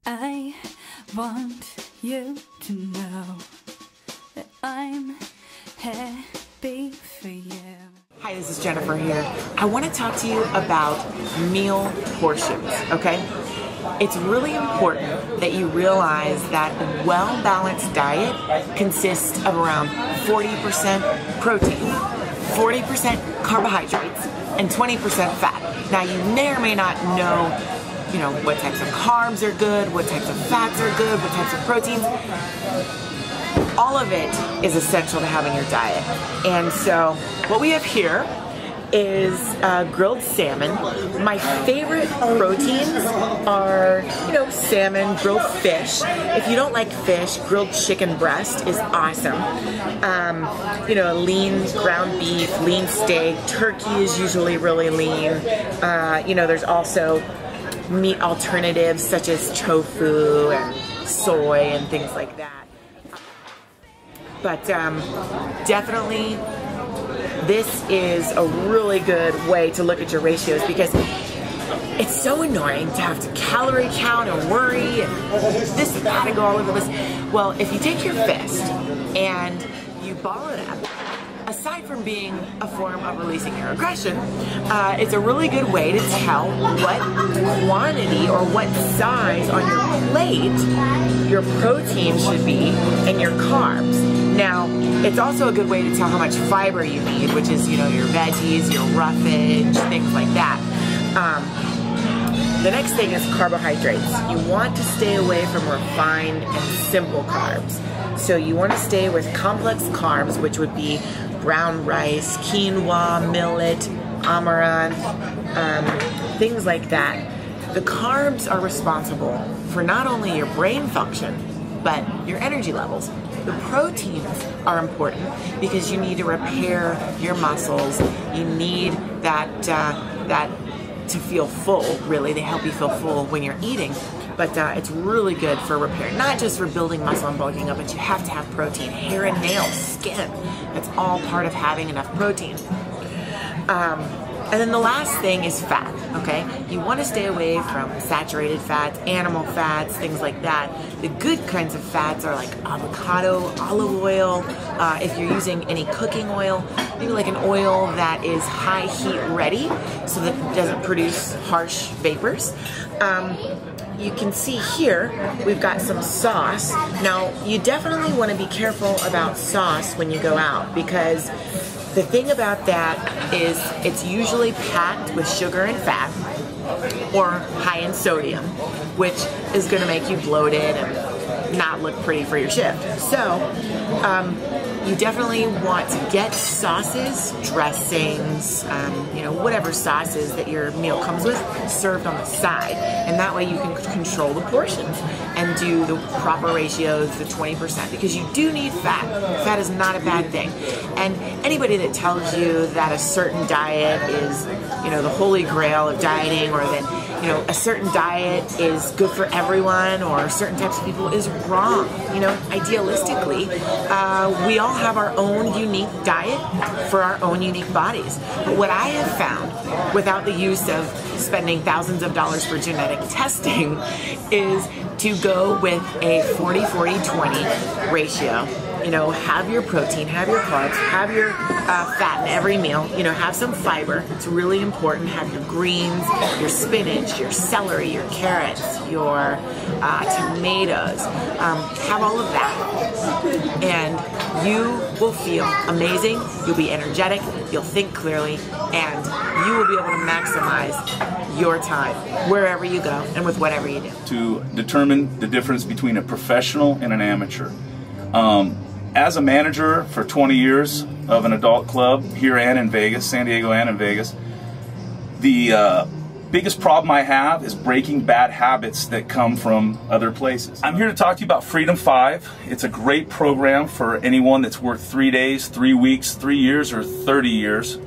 I want you to know that I'm happy for you. Hi, this is Jennifer here. I want to talk to you about meal portions, okay? It's really important that you realize that a well-balanced diet consists of around 40% protein, 40% carbohydrates, and 20% fat. Now, you may or may not know, what types of carbs are good, what types of fats are good, what types of proteins. All of it is essential to having your diet. And so what we have here is grilled salmon. My favorite proteins are, salmon, grilled fish. If you don't like fish, grilled chicken breast is awesome. Lean ground beef, lean steak, turkey is usually really lean. There's also meat alternatives such as tofu and soy and things like that. But definitely this is a really good way to look at your ratios, because it's so annoying to have to calorie count and worry and this and that and go all over this. Well, if you take your fist and you ball it up, aside from being a form of releasing your aggression, it's a really good way to tell what quantity or what size on your plate your protein should be and your carbs. Now, it's also a good way to tell how much fiber you need, which is, your veggies, your roughage, things like that. The next thing is carbohydrates. You want to stay away from refined and simple carbs. So you want to stay with complex carbs, which would be brown rice, quinoa, millet, amaranth, things like that. The carbs are responsible for not only your brain function, but your energy levels. The proteins are important because you need to repair your muscles. You need that to feel full, really. They help you feel full when you're eating. But it's really good for repair, not just for building muscle and bulking up, but you have to have protein. Hair and nails, skin, that's all part of having enough protein. And then the last thing is fat, okay? You want to stay away from saturated fats, animal fats, things like that. The good kinds of fats are like avocado, olive oil. If you're using any cooking oil, maybe like an oil that is high heat ready so that it doesn't produce harsh vapors. You can see here, we've got some sauce. Now, you definitely want to be careful about sauce when you go out, because the thing about that is it's usually packed with sugar and fat, or high in sodium, which is going to make you bloated and not look pretty for your shift. So, you definitely want to get sauces, dressings, whatever sauces that your meal comes with, served on the side. And that way you can control the portions and do the proper ratios, the 20%, because you do need fat. Fat is not a bad thing. And anybody that tells you that a certain diet is, the holy grail of dieting, or that, a certain diet is good for everyone or certain types of people, is wrong. Idealistically, we all have our own unique diet for our own unique bodies. But what I have found, without the use of spending thousands of dollars for genetic testing, is to go with a 40-40-20 ratio. Have your protein, have your carbs, have your fat in every meal, have some fiber. It's really important. Have your greens, your spinach, your celery, your carrots, your tomatoes. Have all of that. And you will feel amazing. You'll be energetic. You'll think clearly. And you will be able to maximize your time wherever you go and with whatever you do. To determine the difference between a professional and an amateur. As a manager for 20 years of an adult club here and in Vegas, San Diego and in Vegas, the biggest problem I have is breaking bad habits that come from other places. I'm here to talk to you about Freedom 5. It's a great program for anyone that's worked 3 days, 3 weeks, 3 years, or 30 years.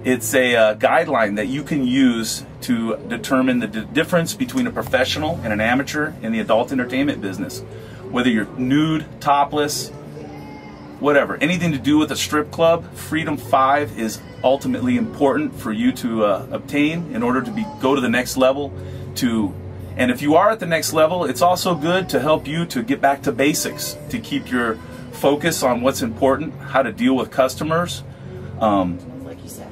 It's a guideline that you can use to determine the difference between a professional and an amateur in the adult entertainment business. Whether you're nude, topless, whatever, anything to do with a strip club, Freedom 5 is ultimately important for you to obtain in order to go to the next level, to And if you are at the next level, it's also good to help you to get back to basics, to keep your focus on what's important, how to deal with customers. Like you said.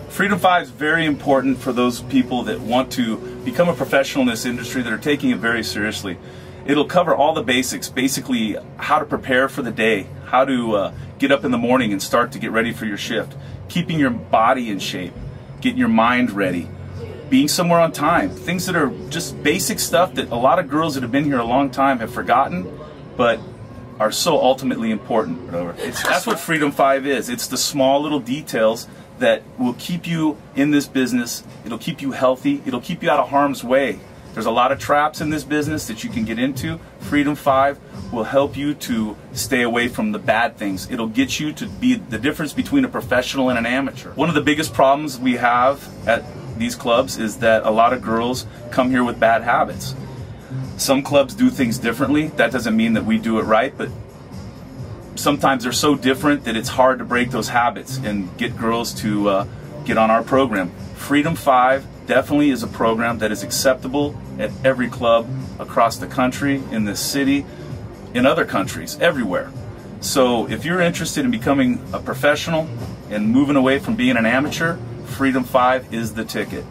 Freedom 5 is very important for those people that want to become a professional in this industry, that are taking it very seriously. It'll cover all the basics, basically how to prepare for the day, how to get up in the morning and start to get ready for your shift, keeping your body in shape, getting your mind ready, being somewhere on time, things that are just basic stuff that a lot of girls that have been here a long time have forgotten, but are so ultimately important. That's what Freedom 5 is. It's the small little details that will keep you in this business. It'll keep you healthy. It'll keep you out of harm's way. There's a lot of traps in this business that you can get into. Freedom 5 will help you to stay away from the bad things. It'll get you to be the difference between a professional and an amateur. One of the biggest problems we have at these clubs is that a lot of girls come here with bad habits. Some clubs do things differently. That doesn't mean that we do it right, but sometimes they're so different that it's hard to break those habits and get girls to get on our program. Freedom 5 definitely is a program that is acceptable at every club across the country, in this city, in other countries, everywhere. So if you're interested in becoming a professional and moving away from being an amateur, Freedom 5 is the ticket.